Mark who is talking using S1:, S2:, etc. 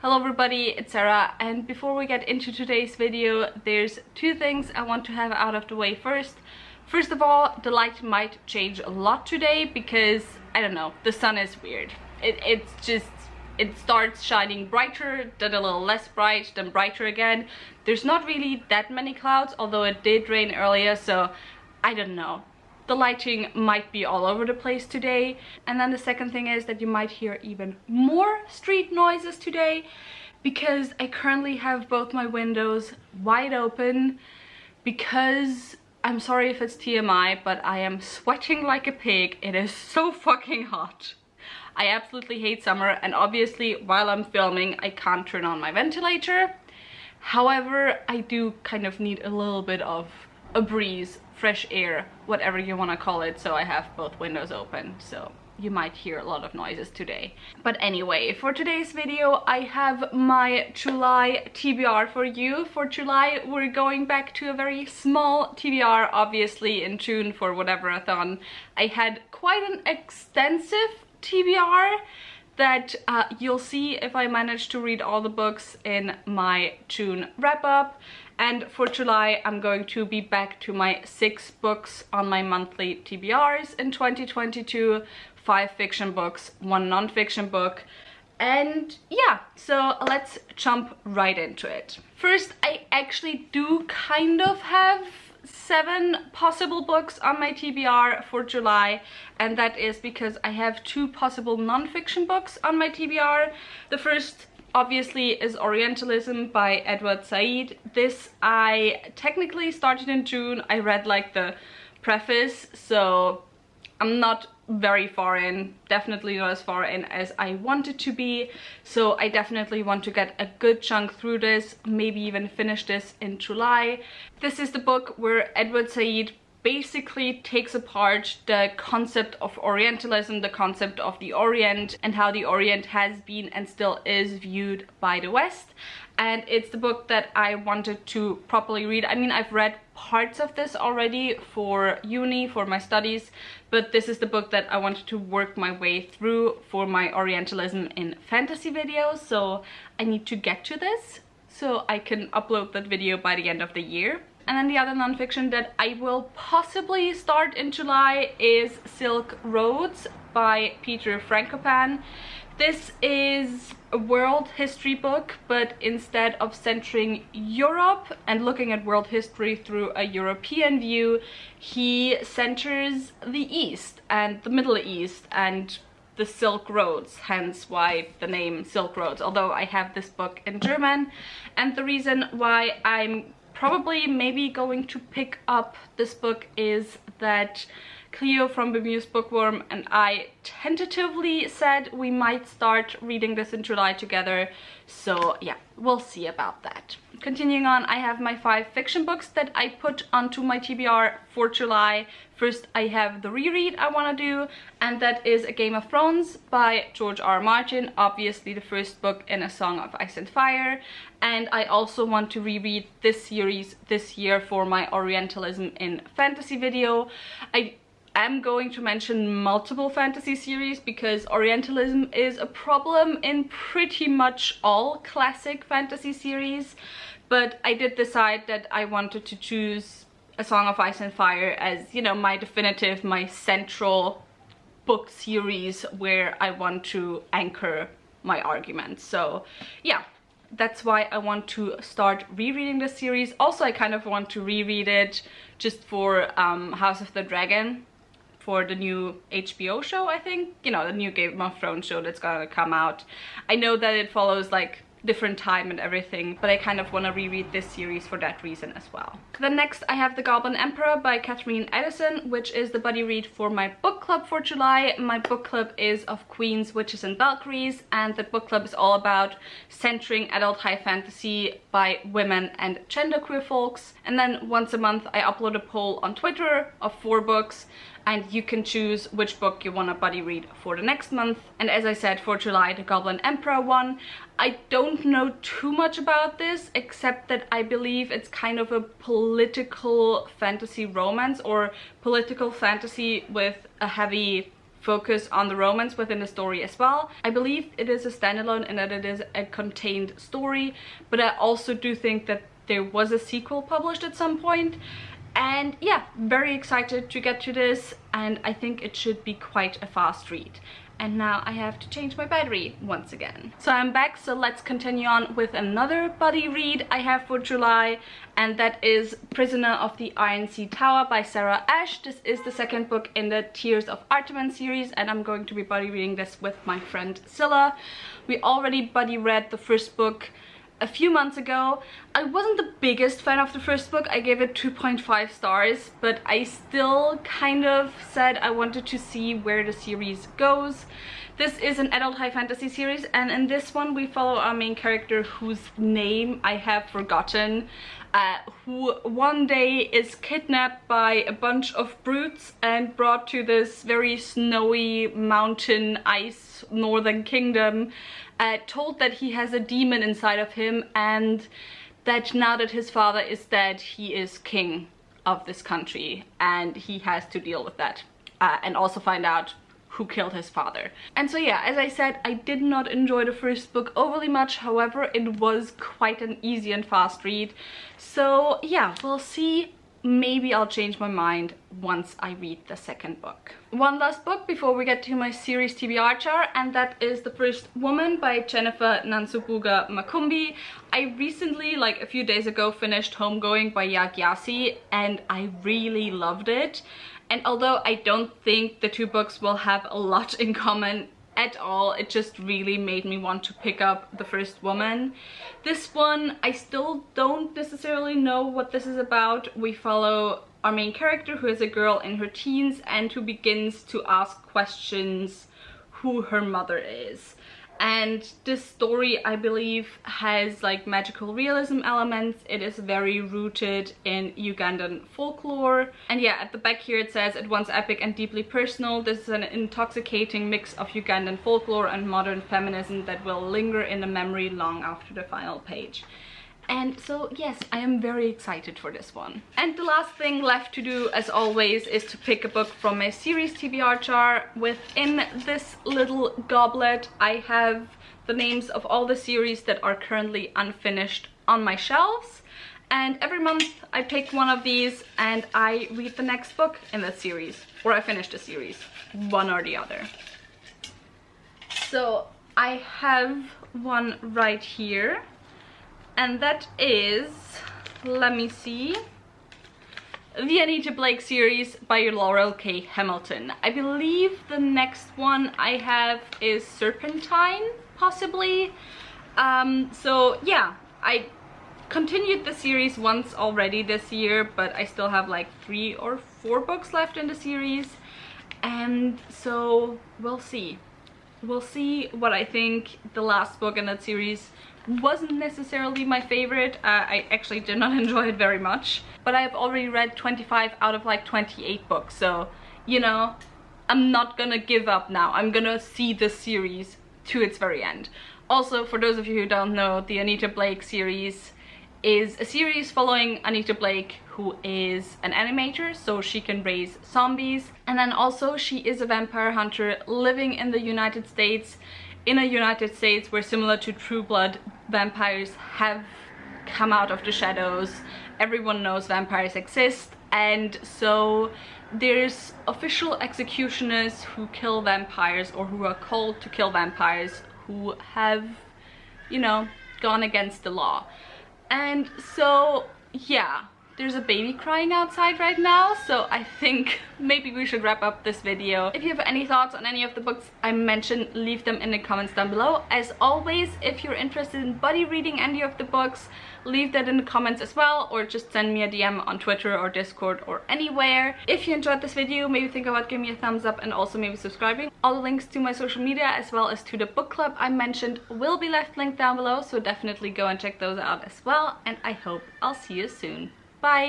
S1: Hello everybody, it's Sarah, and before we get into today's video, there's two things I want to have out of the way first. First of all, the light might change a lot today because, I don't know, the sun is weird. It starts shining brighter, then a little less bright, then brighter again. There's not really that many clouds, although it did rain earlier, so I don't know. The lighting might be all over the place today. And then the second thing is that you might hear even more street noises today because I currently have both my windows wide open because, I'm sorry if it's TMI, but I am sweating like a pig. It is so fucking hot. I absolutely hate summer, and obviously while I'm filming I can't turn on my ventilator. However, I do kind of need a little bit of a breeze, fresh air, whatever you want to call it, so I have both windows open, so you might hear a lot of noises today. But anyway, for today's video I have my July TBR for you. For July we're going back to a very small TBR. Obviously in June for whatever-a-thon I had quite an extensive TBR that you'll see if I manage to read all the books in my June wrap-up. And for July, I'm going to be back to my 6 books on my monthly TBRs in 2022, 5 fiction books, 1 non-fiction book. And yeah, so let's jump right into it. First, I actually do kind of have 7 possible books on my TBR for July, and that is because I have 2 possible non-fiction books on my TBR. The first obviously is Orientalism by Edward Said. This I technically started in June. I read like the preface, so I'm not very far in, definitely not as far in as I wanted to be, so I definitely want to get a good chunk through this, maybe even finish this in July. This is the book where Edward Said basically takes apart the concept of Orientalism, the concept of the Orient, and how the Orient has been and still is viewed by the West. And it's the book that I wanted to properly read. I mean, I've read parts of this already for uni, for my studies, but this is the book that I wanted to work my way through for my Orientalism in fantasy videos, so I need to get to this so I can upload that video by the end of the year. And then the other nonfiction that I will possibly start in July is Silk Roads by Peter Frankopan. This is a world history book, but instead of centering Europe and looking at world history through a European view, he centers the East and the Middle East and the Silk Roads, hence why the name Silk Roads, although I have this book in German. And the reason why I'm probably maybe going to pick up this book is that Cleo from Bemused Bookworm and I tentatively said we might start reading this in July together, so yeah, we'll see about that. Continuing on, I have my 5 fiction books that I put onto my TBR for July. First, I have the reread I want to do, and that is A Game of Thrones by George R. R. Martin, obviously the first book in A Song of Ice and Fire. And I also want to reread this series this year for my Orientalism in fantasy video. I'm going to mention multiple fantasy series because Orientalism is a problem in pretty much all classic fantasy series, but I did decide that I wanted to choose A Song of Ice and Fire as, you know, my definitive, my central book series where I want to anchor my arguments. So yeah, that's why I want to start rereading this series. Also, I kind of want to reread it just for House of the Dragon, for the new HBO show, I think. You know, the new Game of Thrones show that's gonna come out. I know that it follows like different time and everything, but I kind of want to reread this series for that reason as well. Then next I have The Goblin Emperor by Catherine Edison, which is the buddy read for my book club for July. My book club is of Queens, Witches and Valkyries, and the book club is all about centering adult high fantasy by women and genderqueer folks. And then once a month I upload a poll on Twitter of 4 books, and you can choose which book you want to buddy read for the next month. And as I said, for July, The Goblin Emperor one. I don't know too much about this, except that I believe it's kind of a political fantasy romance, or political fantasy with a heavy focus on the romance within the story as well. I believe it is a standalone and that it is a contained story, but I also do think that there was a sequel published at some point. And yeah, very excited to get to this, and I think it should be quite a fast read. And now I have to change my battery once again. So I'm back, so let's continue on with another buddy read I have for July, and that is Prisoner of the Iron Sea Tower by Sarah Ash. This is the second book in the Tears of Artemis series, and I'm going to be buddy reading this with my friend Scylla. We already buddy read the first book a few months ago. I wasn't the biggest fan of the first book. I gave it 2.5 stars, but I still kind of said I wanted to see where the series goes. This is an adult high fantasy series, and in this one we follow our main character whose name I have forgotten, who one day is kidnapped by a bunch of brutes and brought to this very snowy mountain ice northern kingdom, told that he has a demon inside of him, and that now that his father is dead, he is king of this country, and he has to deal with that, and also find out who killed his father. And so yeah, as I said, I did not enjoy the first book overly much. However, it was quite an easy and fast read. So yeah, we'll see. Maybe I'll change my mind once I read the second book. One last book before we get to my series TBR chart, and that is The First Woman by Jennifer Nansubuga Makumbi. I recently, like a few days ago, finished Homegoing by Yak Yasi, and I really loved it. And although I don't think the two books will have a lot in common at all, it just really made me want to pick up The First Woman. This one, I still don't necessarily know what this is about. We follow our main character, who is a girl in her teens and who begins to ask questions who her mother is. And this story, I believe, has like magical realism elements. It is very rooted in Ugandan folklore. And yeah, at the back here it says, at once epic and deeply personal, this is an intoxicating mix of Ugandan folklore and modern feminism that will linger in the memory long after the final page. And so yes, I am very excited for this one. And the last thing left to do, as always, is to pick a book from my series TBR jar. Within this little goblet I have the names of all the series that are currently unfinished on my shelves, and every month I pick one of these and I read the next book in that series, or I finish the series, one or the other. So I have one right here, and that is, let me see, the Anita Blake series by Laurel K. Hamilton. I believe the next one I have is Serpentine, possibly. So yeah, I continued the series once already this year, but I still have like 3 or 4 books left in the series, and so we'll see. We'll see what I think. The last book in that series wasn't necessarily my favorite. I actually did not enjoy it very much, but I have already read 25 out of like 28 books, so you know, I'm not gonna give up now. I'm gonna see this series to its very end. Also, for those of you who don't know, the Anita Blake series is a series following Anita Blake, who is an animator, so she can raise zombies, and then also she is a vampire hunter living in the United States, in a United States where, similar to True Blood, vampires have come out of the shadows. Everyone knows vampires exist, and so there's official executioners who kill vampires, or who are called to kill vampires, who have, you know, gone against the law. And so yeah, there's a baby crying outside right now, so I think maybe we should wrap up this video. If you have any thoughts on any of the books I mentioned, leave them in the comments down below. As always, if you're interested in buddy reading any of the books, leave that in the comments as well, or just send me a DM on Twitter or Discord or anywhere. If you enjoyed this video, maybe think about giving me a thumbs up and also maybe subscribing. All the links to my social media as well as to the book club I mentioned will be left linked down below, so definitely go and check those out as well, and I hope I'll see you soon. Bye!